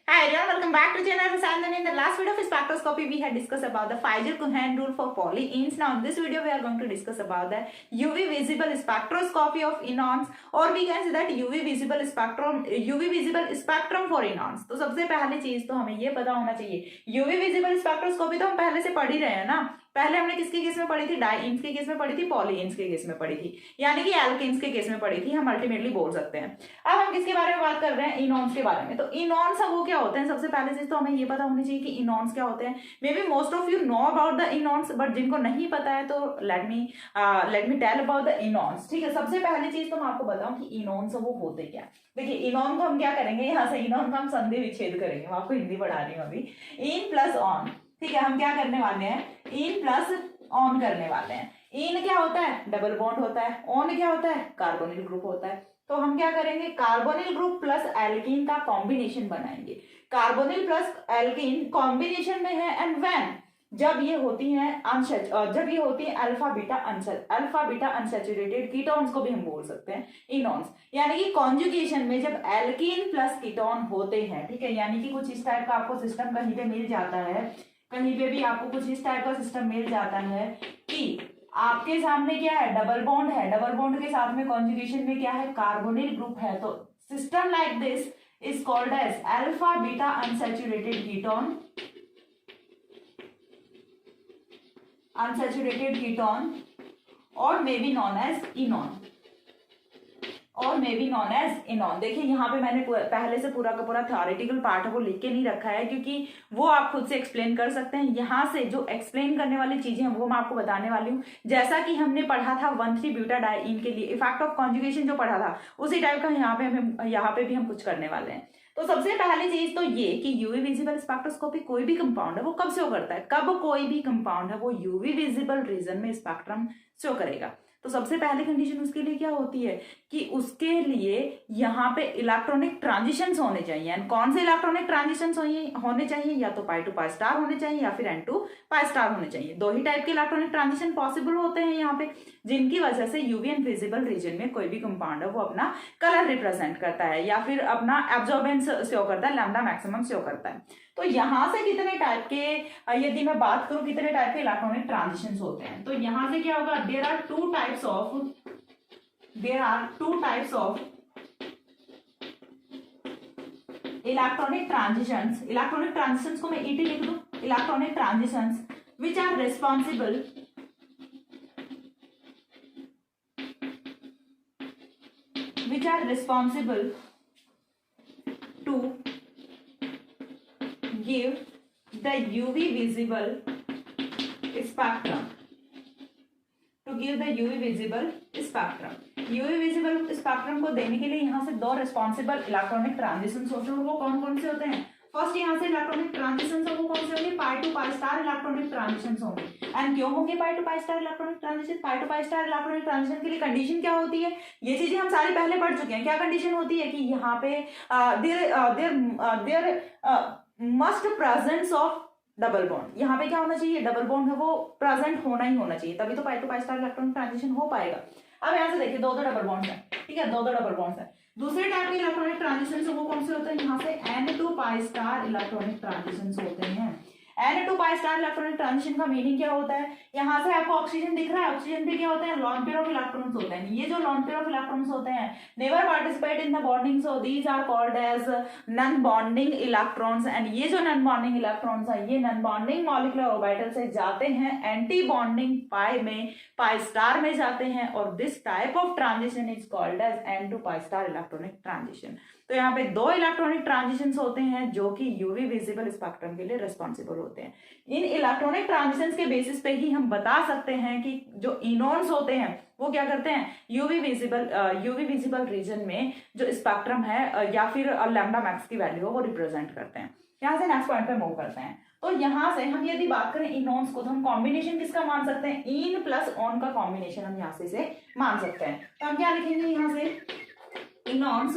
Hi everyone, welcome back to channel and in the last video of spectroscopy we had discussed about the Pfizer-Cohen rule for polyenes. Now in this video we are going to discuss about the UV visible spectroscopy of enons, or we can say that UV visible spectrum for enons. तो सबसे पहली चीज तो हमें ये पता होना चाहिए, UV visible spectroscopy तो हम पहले से पढ़ ही रहे हैं ना। पहले हमने किसके केस में पढ़ी थी? डाइन्स के केस में पढ़ी थी, पॉलीन्स के केस में पढ़ी थी, यानी कि एल्केन्स के केस में पढ़ी थी, हम अल्टीमेटली बोल सकते हैं। अब हम किसके बारे में बात कर रहे हैं? इनॉन्स के बारे में। तो इनॉन्स वो क्या होते हैं? सबसे पहले चीज तो हमें ये पता होनी चाहिए कि इनॉन्स क्या होते हैं। Maybe most of you know about the enones, but जिनको नहीं पता है तो let me tell about the enones. ठीक है, सबसे पहली चीज तो मैं आपको बताऊं कि इनॉन्स वो होते क्या। देखिए, इनॉन को हम क्या करेंगे, यहाँ से इनॉन का हम संधि विच्छेद करेंगे। मैं आपको हिंदी पढ़ा रही हूँ अभी। इन प्लस ऑन, ठीक है, हम क्या करने वाले हैं? इन प्लस ऑन करने वाले हैं। इन क्या होता है? डबल बॉन्ड होता है। ऑन क्या होता है? कार्बोनिल ग्रुप होता है। तो हम क्या करेंगे? कार्बोनिल ग्रुप प्लस एल्कीन का कॉम्बिनेशन बनाएंगे। कार्बोनिल प्लस एल्कीन कॉम्बिनेशन में है, एंड व्हेन, जब ये होती है अल्फा बीटा अनसैचुरेटेड कीटोन्स को भी हम बोल सकते हैं इनॉन्स, यानी कि कॉन्जुगेशन में जब एल्कीन प्लस कीटोन होते हैं, ठीक है, यानी कि कुछ इस टाइप का आपको सिस्टम कहीं पे मिल जाता है, कहीं पे भी आपको कुछ इस टाइप का सिस्टम मिल जाता है कि आपके सामने क्या है? डबल बॉन्ड है, डबल बॉन्ड के साथ में कॉन्जुगेशन में क्या है? कार्बोनिल ग्रुप है। तो system like this is called as alpha beta unsaturated ketone और may be known as enone, देखिए यहाँ पे मैंने पहले से पूरा का पूरा थ्योरेटिकल पार्ट है वो लिख के नहीं रखा है, क्योंकि वो आप खुद से एक्सप्लेन कर सकते हैं। यहाँ से जो एक्सप्लेन करने वाली चीजें हैं वो मैं आपको बताने वाली हूँ। जैसा कि हमने पढ़ा था 1,3-ब्यूटाडाइईन के लिए इफेक्ट ऑफ कॉन्जुगेशन जो पढ़ा था, उसी टाइप का यहाँ पे भी हम कुछ करने वाले हैं। तो सबसे पहली चीज तो ये कि यूवी विजिबल स्पेक्ट्रोस्कोपी, कोई भी कंपाउंड है वो कब शो करता है? कब कोई भी कंपाउंड है वो यूवी विजिबल रीजन में स्पेक्ट्रम शो करेगा। तो सबसे पहली कंडीशन उसके लिए क्या होती है कि उसके लिए यहाँ पे इलेक्ट्रॉनिक ट्रांजिशंस होने चाहिए। एंड कौन से इलेक्ट्रॉनिक ट्रांजिशंस होने चाहिए? या तो पाई टू पाई स्टार होने चाहिए या फिर एन टू पाई स्टार होने चाहिए। दो ही टाइप के इलेक्ट्रॉनिक ट्रांजिशन पॉसिबल होते हैं यहाँ पे, जिनकी वजह से यूवी एंड विजिबल रीजन में कोई भी कंपाउंड है वो अपना कलर रिप्रेजेंट करता है या फिर अपना एब्जॉर्बेंस शो करता है, लैम्डा मैक्सिमम शो करता है। तो यहाँ से कितने टाइप के, यदि मैं बात करूं कितने टाइप के इलेक्ट्रॉनिक ट्रांजिशंस होते हैं, तो यहाँ से क्या होगा? There are two types of electronic transitions को मैं ईटी लिख दूं, electronic transitions which are responsible to give the UV visible spectrum. UV visible spectrum को देने के लिए यहाँ से दो रिस्पॉन्सिबल इलेक्ट्रॉनिक ट्रांजिशंस होते हैं। वो कौन कौन से होते हैं? फर्स्ट यहाँ से इलेक्ट्रॉनिक ट्रांजिशंस वो कौन से होंगे? Pi to pi star electronic transitions होंगे। एंड क्यों होंगे pi to pi star electronic transition? Pi to pi star electronic transition के लिए कंडीशन क्या होती है? ये चीजें हम सारी पहले पढ़ चुके हैं। क्या कंडीशन होती है कि यहाँ पे there must presence of double bond. यहाँ पे क्या होना चाहिए? डबल बॉन्ड है वो प्रेजेंट होना ही होना चाहिए, तभी तो pi to pi star electronic transition हो पाएगा। अब यहाँ से देखिए, दो डबल बॉन्ड्स है, ठीक है, दो डबल बॉन्ड्स है। दूसरे टाइप के इलेक्ट्रॉनिक ट्रांजिशन वो कौन से होते हैं? यहाँ से N2 pi star electronic transition होते हैं। N2 pi star electronic transition का मीनिंग क्या होता है? यहाँ से आपको ऑक्सीजन दिख रहा है, ऑक्सीजन पे क्या होते हैं? लॉन पेयर ऑफ इलेक्ट्रॉन्स होते हैं। ये जो लॉन पेयर ऑफ इलेक्ट्रॉन्स होते हैं never participate in the bonding, so these are called as non bonding electrons. And ये जो नॉन बॉन्डिंग इलेक्ट्रॉन्स है ये नॉन बॉन्डिंग मॉलिक्यूलर ऑर्बिटल से जाते हैं एंटी बॉन्डिंग पाई स्टार में जाते हैं, और this type of transition is called as N2 pi star electronic transition. तो यहाँ पे दो इलेक्ट्रॉनिक ट्रांजिशंस होते हैं जो कि यूवी विजिबल स्पेक्ट्रम के लिए रिस्पॉन्सिबल होते हैं। इन इलेक्ट्रॉनिक ट्रांजिशंस के बेसिस पे ही हम बता सकते हैं कि जो इनॉन्स होते हैं वो क्या करते हैं? यूवी विजिबल रीजन में जो स्पेक्ट्रम है या फिर लैम्डा मैक्स की वैल्यू वो रिप्रेजेंट करते हैं। यहाँ से नेक्स्ट पॉइंट पे मूव करते हैं। तो यहाँ से हम यदि बात करें इनॉन्स को, तो हम कॉम्बिनेशन किसका मान सकते हैं? इन प्लस ऑन का कॉम्बिनेशन हम यहाँ से मान सकते हैं। तो हम क्या लिखेंगे यहाँ से? इनॉन्स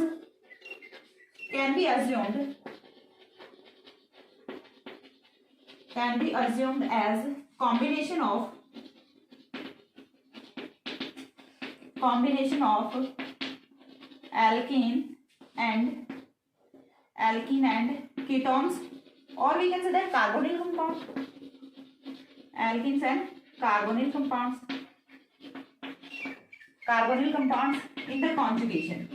can be assumed as combination of alkene and ketones, or we can say that carbonyl compounds, alkenes and carbonyl compounds in the conjugation.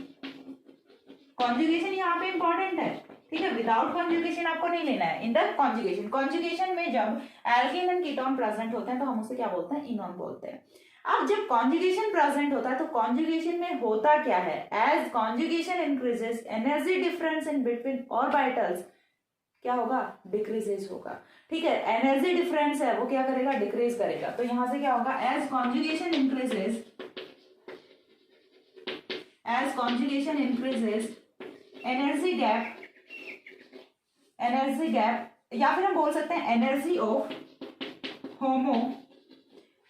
Conjugation यहाँ पे इंपॉर्टेंट है, ठीक है, विदाउट कॉन्जुगेशन आपको नहीं लेना है. इन द कॉन्जुगेशन में जब एल्केन एंड कीटोन प्रेजेंट होते हैं तो हम उसे क्या बोलते हैं, इनॉन बोलते हैं. अब जब कॉन्जुगेशन प्रेजेंट होता है तो कॉन्जुगेशन में होता क्या है, as conjugation increases energy difference in between orbitals क्या होगा, डिक्रीजेस होगा. ठीक है, एनर्जी डिफरेंस है वो क्या करेगा, डिक्रीज करेगा. तो यहां से क्या होगा, as conjugation increases energy gap या फिर हम बोल सकते हैं एनर्जी ऑफ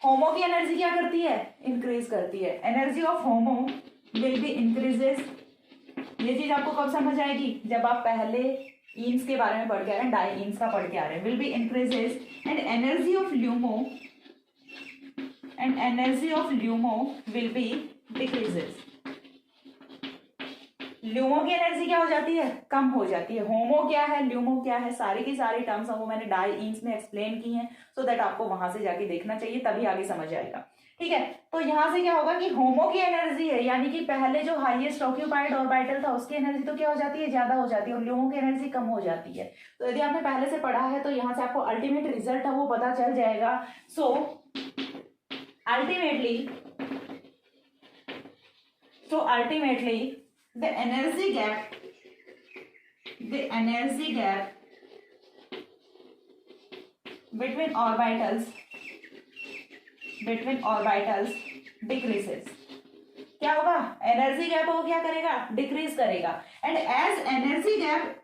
होमो की एनर्जी क्या करती है, इंक्रीज करती है. Energy of homo will be increases. ये चीज आपको कब समझ आएगी, जब आप पहले ईन्स के बारे में पढ़ के आ रहे हैं, डाई ईन्स का पढ़ के आ रहे हैं. Will be increases and energy of LUMO will be decreases. LUMO की एनर्जी क्या हो जाती है, कम हो जाती है. होमो क्या है, ल्यूमो क्या है, सारी की सारी टर्म्स वो मैंने डाई ईन्स में एक्सप्लेन की हैं, सो दैट आपको वहां से जाके देखना चाहिए, तभी आगे समझ आएगा. ठीक है, तो यहां से क्या होगा कि होमो की एनर्जी है, यानी कि पहले जो हाईएस्ट ऑक्यूपाइड ऑर्बिटल था उसकी एनर्जी तो क्या हो जाती है, ज्यादा हो जाती है, और ल्यूमो की एनर्जी कम हो जाती है. तो यदि आपने पहले से पढ़ा है तो यहाँ से आपको अल्टीमेट रिजल्ट है वो पता चल जाएगा. So ultimately the energy gap between orbitals decreases. क्या होगा, एनर्जी गैप वो क्या करेगा, डिक्रीज करेगा. And as energy gap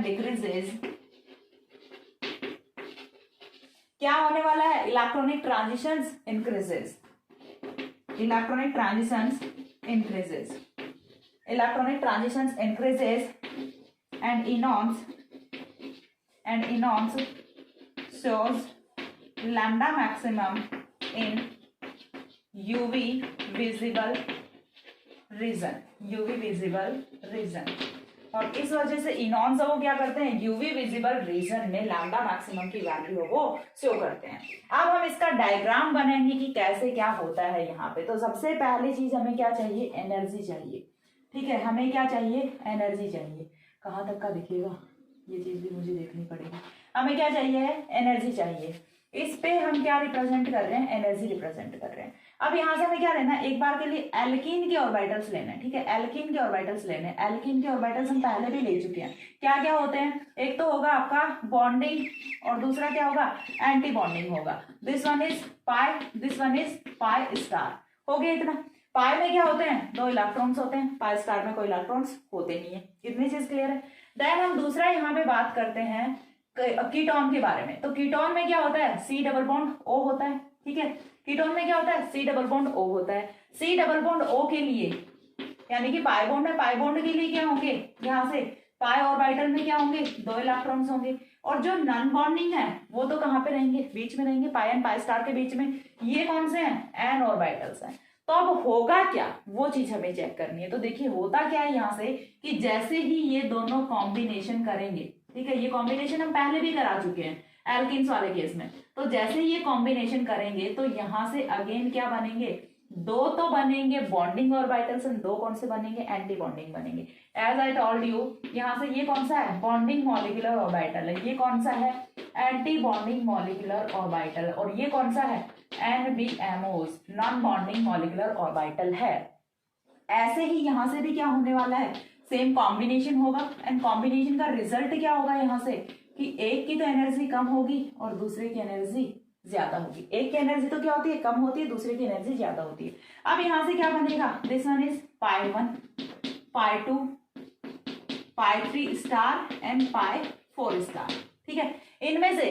decreases क्या होने वाला है, electronic transitions increases. Electronic transitions increases and enons shows lambda maximum in UV visible region. और इस वजह से इनॉन्स वो क्या करते हैं, यूवी विजिबल रीजन में लैम्डा मैक्सिमम की वैल्यू वो शो करते हैं. अब हम इसका डायग्राम बनाएंगे कि कैसे क्या होता है यहाँ पे. तो सबसे पहली चीज हमें क्या चाहिए, एनर्जी चाहिए. ठीक है, हमें क्या चाहिए, एनर्जी चाहिए. कहाँ तक का दिखेगा, ये चीज भी मुझे देखनी पड़ेगी. हमें क्या चाहिए, एनर्जी चाहिए. इस पे हम क्या रिप्रेजेंट कर रहे हैं, एनर्जी रिप्रेजेंट कर रहे हैं. अब यहाँ से हमें क्या लेना है, एक बार के लिए एल्कीन के ऑर्बिटल्स लेना है. ठीक है, एल्कीन के ऑर्बिटल्स लेने हैं. एल्कीन के ऑर्बिटल्स हम पहले भी ले चुके हैं. क्या क्या होते हैं, एक तो होगा आपका बॉन्डिंग और दूसरा क्या होगा, एंटी बॉन्डिंग होगा. This one is pi star. हो गया इतना. पाई में क्या होते हैं, 2 इलेक्ट्रॉन्स होते हैं, पाई स्टार में कोई इलेक्ट्रॉन्स होते नहीं है. इतनी चीज क्लियर है. देन हम दूसरा यहाँ पे बात करते हैं कीटोन के बारे में. तो कीटोन में क्या होता है, C डबल बॉन्ड O होता है. ठीक है, कीटोन में क्या होता है, C डबल बॉन्ड O होता है. C डबल बॉन्ड O के लिए यानी कि पाई बॉन्ड है, पाई बॉन्ड के लिए क्या होंगे, यहाँ से पाई ऑर्बिटल में क्या होंगे, 2 इलेक्ट्रॉन्स होंगे. और जो नॉन बॉन्डिंग है वो तो कहाँ पे रहेंगे, बीच में रहेंगे, पाई एंड पाई स्टार के बीच में. ये कौन से हैं, एन ऑर्बिटल्स हैं. तो अब होगा क्या, वो चीज हमें चेक करनी है. तो देखिए होता क्या है यहाँ से कि जैसे ही ये दोनों कॉम्बिनेशन करेंगे, ठीक है, ये कॉम्बिनेशन हम पहले भी करा चुके हैं एल्किन्स वाले केस में. तो जैसे ये कॉम्बिनेशन करेंगे तो यहाँ से अगेन क्या बनेंगे, 2 तो बनेंगे बॉन्डिंग ऑर्बिटल्स एंड 2 कौन से बनेंगे, एंटी बॉन्डिंग बनेंगे. एज आई टोल्ड यू, यहाँ से ये कौन सा है, बॉन्डिंग मॉलिक्यूलर ऑर्बिटल है. ये कौन सा है, एंटी बॉन्डिंग मॉलिक्यूलर ऑर्बिटल. और ये कौन सा है, NBMOs, non bonding molecular orbital है. ऐसे ही यहाँ से भी क्या होने वाला है, सेम कॉम्बिनेशन होगा. एंड कॉम्बिनेशन का रिजल्ट क्या होगा यहाँ से कि एक की तो एनर्जी कम होगी और दूसरे की एनर्जी ज्यादा होगी. एक की एनर्जी तो क्या होती है, कम होती है, दूसरे की एनर्जी ज्यादा होती है. अब यहाँ से क्या बनेगा, this one is pi 1, pi 2, pi 3 star and pi 4 star. ठीक है, इनमें से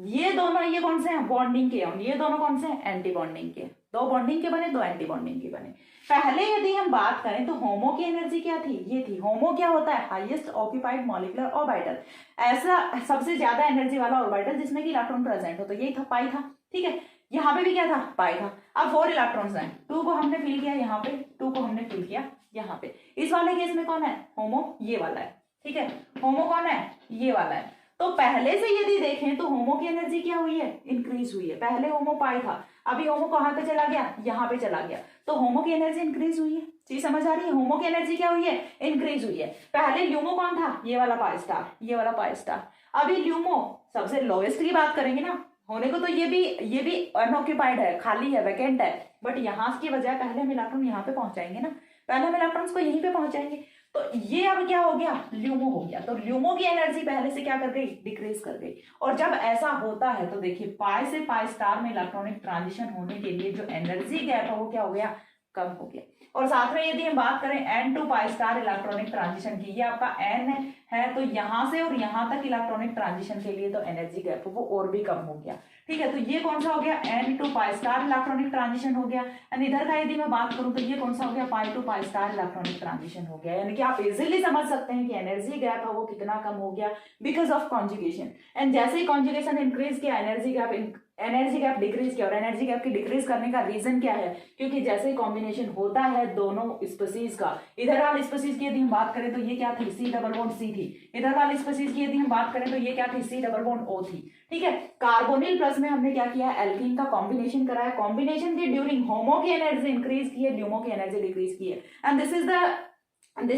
ये दोनों, ये कौन से हैं, बॉन्डिंग के, और ये दोनों कौन से हैं, एंटी बॉन्डिंग के. 2 बॉन्डिंग के बने, 2 एंटी बॉन्डिंग के बने. पहले यदि हम बात करें तो होमो की एनर्जी क्या थी, ये थी. होमो क्या होता है, हाईएस्ट ऑक्यूपाइड मॉलिक्यूलर ऑर्बिटल. ऐसा सबसे ज्यादा एनर्जी वाला ऑर्बिटल जिसमें कि इलेक्ट्रॉन प्रेजेंट हो. तो यही था, पाई था. ठीक है, यहाँ पे भी क्या था, पाई था. अब 4 इलेक्ट्रॉन्स हैं, 2 को हमने फिल किया यहाँ पे, 2 को हमने फिल किया यहाँ पे। इस वाले केस में कौन है, होमो ये वाला है, ठीक है, होमो कौन है, ये वाला है। तो पहले से यदि देखें तो होमो की एनर्जी क्या हुई है, इंक्रीज हुई है। पहले होमो पाई था, अभी होमो कहाँ पे चला गया, यहाँ पे चला गया, तो होमो की एनर्जी इंक्रीज हुई है। चीज समझ आ रही है, होमो की एनर्जी क्या हुई है, इंक्रीज हुई है। पहले ल्यूमो कौन था, ये वाला पाई स्टार, ये वाला पाई स्टार। अभी ल्यूमो सबसे लोएस्ट की बात करेंगे ना, होने को तो ये भी अनऑक्यूपाइड है, खाली है, वैकेंट है, बट यहाँ की बजाय पहले हम इलेक्ट्रॉन यहाँ पे पहुंचाएंगे ना, पहले हम इलेक्ट्रॉन्स को यहीं पे पहुंचाएंगे। तो ये अब क्या हो गया, ल्यूमो हो गया। तो ल्यूमो की एनर्जी पहले से क्या कर गई, डिक्रीज कर गई। और जब ऐसा होता है तो देखिए पाई से पाई स्टार में इलेक्ट्रॉनिक ट्रांजिशन होने के लिए जो एनर्जी गैप है वो क्या हो गया, कम हो गया। और साथ में यदि हम बात करें n to pi star electronic transition की, ये आपका n है तो यहां से और यहां तक इलेक्ट्रॉनिक ट्रांजिशन के लिए तो एनर्जी गैप वो और भी कम हो गया, ठीक है। तो ये कौन सा हो गया, n to pi star electronic transition हो गया। एंड इधर का यदि मैं बात करूं तो ये कौन सा हो गया, pi to pi star electronic transition हो गया। यानी कि आप इजीली समझ सकते हैं कि एनर्जी गैप है वो कितना कम हो गया बिकॉज ऑफ कॉन्जुगेशन। एंड जैसे ही कॉन्जुगेशन इंक्रीज किया एनर्जी गैप डिक्रीज किया। और एनर्जी गैप की डिक्रीज करने का रीजन क्या है, क्योंकि जैसे ही कॉम्बिनेशन होता है दोनों स्पीसीज का, इधर वाली स्पीसीज की यदि हम बात करें तो ये क्या थी, C डबल बॉन्ड C थी। इधर वाली स्पीसीज की यदि हम बात करें तो ये क्या थी, C डबल बॉन्ड O थी, ठीक है। कार्बोनिल प्लस में हमने क्या किया, एल्कीन का कॉम्बिनेशन कराया। कॉम्बिनेशन के ड्यूरिंग होमो की एनर्जी इंक्रीज की है, ल्यूमो की एनर्जी डिक्रीज की है। And this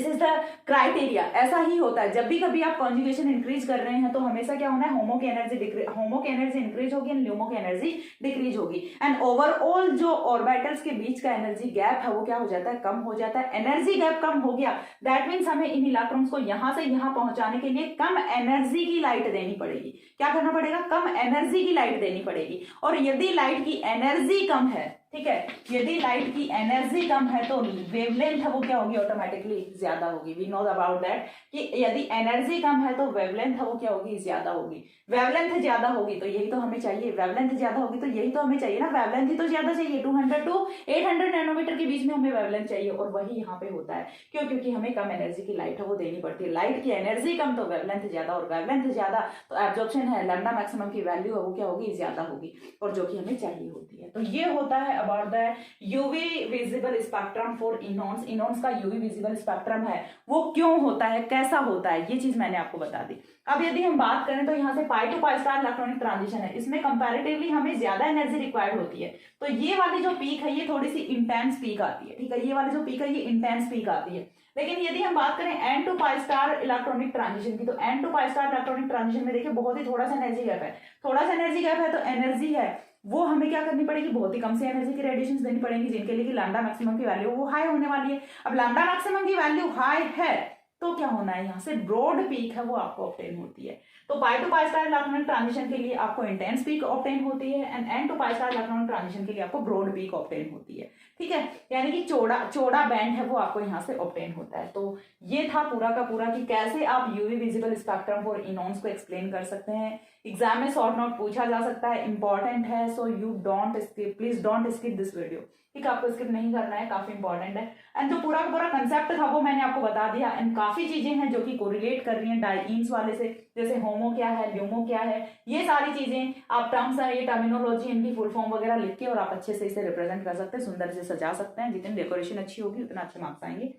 is the criteria. ऐसा ही होता है, जब भी कभी आप कॉन्जुगेशन इंक्रीज कर रहे हैं तो हमेशा क्या होना है, होमो की एनर्जी इंक्रीज होगी एंड ल्यूमो की एनर्जी डिक्रीज होगी। एंड ओवरऑल जो ऑर्बिटल्स के बीच का एनर्जी गैप है वो क्या हो जाता है, कम हो जाता है। एनर्जी गैप कम हो गया, दैट मीन्स हमें इन इलेक्ट्रॉन्स को यहां से यहां पहुंचाने के लिए कम एनर्जी की लाइट देनी पड़ेगी। क्या करना पड़ेगा, कम एनर्जी की लाइट देनी पड़ेगी। और यदि लाइट की एनर्जी कम है, ठीक है, यदि लाइट की एनर्जी कम है तो वेवलेंथ है वो क्या होगी, ऑटोमेटिकली ज्यादा होगी। वी नो अबाउट दैट कि यदि एनर्जी कम है तो वेवलेंथ है वो क्या होगी, ज्यादा होगी। वेवलेंथ ज्यादा होगी तो यही तो हमें चाहिए, वेवलेंथ ज्यादा होगी तो यही तो हमें चाहिए ना, वेवलेंथ ही तो ज्यादा चाहिए। 200 टू 800 नैनोमीटर के बीच में हमें वेवलेंथ चाहिए और वही यहाँ पे होता है। क्यों, क्योंकि हमें कम एनर्जी की लाइट है वो देनी पड़ती है। लाइट की एनर्जी कम तो वेवलेंथ ज्यादा, और वेवलेंथ ज्यादा तो एब्जॉर्प्शन है, लैम्डा मैक्सिमम की वैल्यू है वो क्या होगी, ज्यादा होगी, और जो कि हमें चाहिए होती है। तो ये होता है about the UV visible spectrum for enones. Enones का यूवी विजिबल स्पेक्ट्रम है वो क्यों होता है, कैसा होता है, ये चीज मैंने आपको बता दी। अब यदि हम बात करें तो यहाँ से pi to pi star electronic transition है, इसमें कंपैरेटिवली हमें ज्यादा एनर्जी रिक्वायर्ड होती है। तो ये वाली जो पीक है ये थोड़ी सी इंटेंस पीक आती है, ठीक है, ये वाली जो पीक है ये इंटेंस पीक आती है। लेकिन यदि हम बात करें N to pi star electronic transition की, तो N to pi star electronic transition में देखिए बहुत ही थोड़ा सा एनर्जी गैप है, थोड़ा सा एनर्जी गैप है तो एनर्जी है वो हमें क्या करनी पड़ेगी, बहुत ही कम से एनर्जी की रेडिएशन देनी पड़ेगी, जिनके लिए कि लैम्डा मैक्सिमम की वैल्यू वो हाई होने वाली है। अब लैम्डा मैक्सिमम की वैल्यू हाई है तो क्या होना है, यहाँ से ब्रॉड पीक है वो आपको ऑब्टेन होती है। तो pi to pi star electronic transition के लिए आपको इंटेंस पीक ऑब्टेन होती है and n to pi star electronic transition के लिए आपको ब्रॉड पीक ऑब्टेन होती है, ठीक है। यानी कि चौड़ा बैंड है वो आपको यहाँ से ऑब्टेन होता है। तो ये था पूरा का पूरा कि कैसे आप यूवी विजिबल स्पेक्ट्रम फॉर इनॉन्स को एक्सप्लेन कर सकते हैं। एग्जाम में शॉर्ट नोट पूछा जा सकता है, इंपॉर्टेंट है, so you don't skip, please don't skip this video, ठीक है, आपको स्किप नहीं करना है, काफी इंपॉर्टेंट है। एंड जो पूरा का पूरा कंसेप्ट था वो मैंने आपको बता दिया। एंड काफी चीजें हैं जो कि कोरिलेट कर रही हैं डाइईन्स वाले से, जैसे होमो क्या है, ल्यूमो क्या है, ये सारी चीजें आप टर्म्स है, ये टर्मिनोलॉजी, इनकी फुल फॉर्म वगैरह लिख के और आप अच्छे से इसे रिप्रेजेंट कर सकते हैं, सुंदर से सजा सकते हैं। जितनी डेकोरेशन अच्छी होगी उतना अच्छे मार्क्स आएंगे,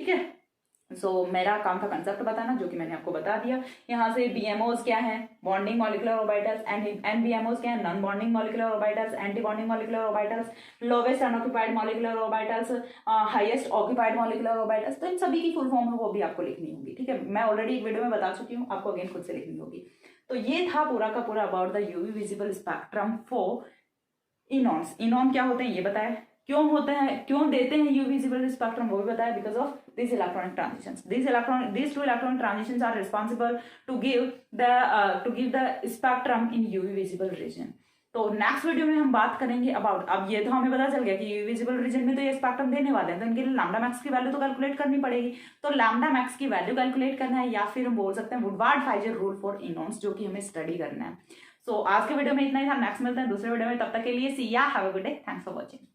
ठीक है। मेरा काम था कंसेप्ट बताना, जो कि मैंने आपको बता दिया। यहाँ से बीएमओज क्या है, बॉन्डिंग मॉलिक्यूलर ऑर्बिटल्स, एनबीएमओज क्या है, non bonding molecular orbitals, anti bonding molecular orbitals, lowest unoccupied molecular orbitals, highest occupied molecular orbitals. तो इन सभी की फुल फॉर्म है वो भी आपको लिखनी होगी, ठीक है। मैं ऑलरेडी एक वीडियो में बता चुकी हूँ, आपको अगेन खुद से लिखनी होगी। तो ये था पूरा का पूरा about the UV visible spectrum for enones. Enone क्या होते हैं ये बताया, क्यों होते हैं, क्यों देते हैं यूवी विजिबल स्पेक्ट्रम वो भी बताया, because of these electronic transitions. These two electronic transitions are responsible to give the spectrum in UV visible region. तो नेक्स्ट वीडियो में हम बात करेंगे अबाउट, अब ये तो हमें पता चल गया कि यूवी विजिबल रीजन में तो ये स्पेक्ट्रम देने वाले हैं, तो इनके लिए लैम्डा मैक्स की वैल्यू तो कैलकुलेट करनी पड़ेगी। तो लैम्डा मैक्स की वैल्यू कैलकुलेट करना है, या फिर हम बोल सकते हैं वुडवार्ड-फाइजर रूल फॉर इनॉन्स, जो कि हमें स्टडी करना है। सो आज के वीडियो में इतना ही था, नेक्स्ट मिलते हैं दूसरे वीडियो में, तब तक के लिए सी या, have a good day, thanks for watching.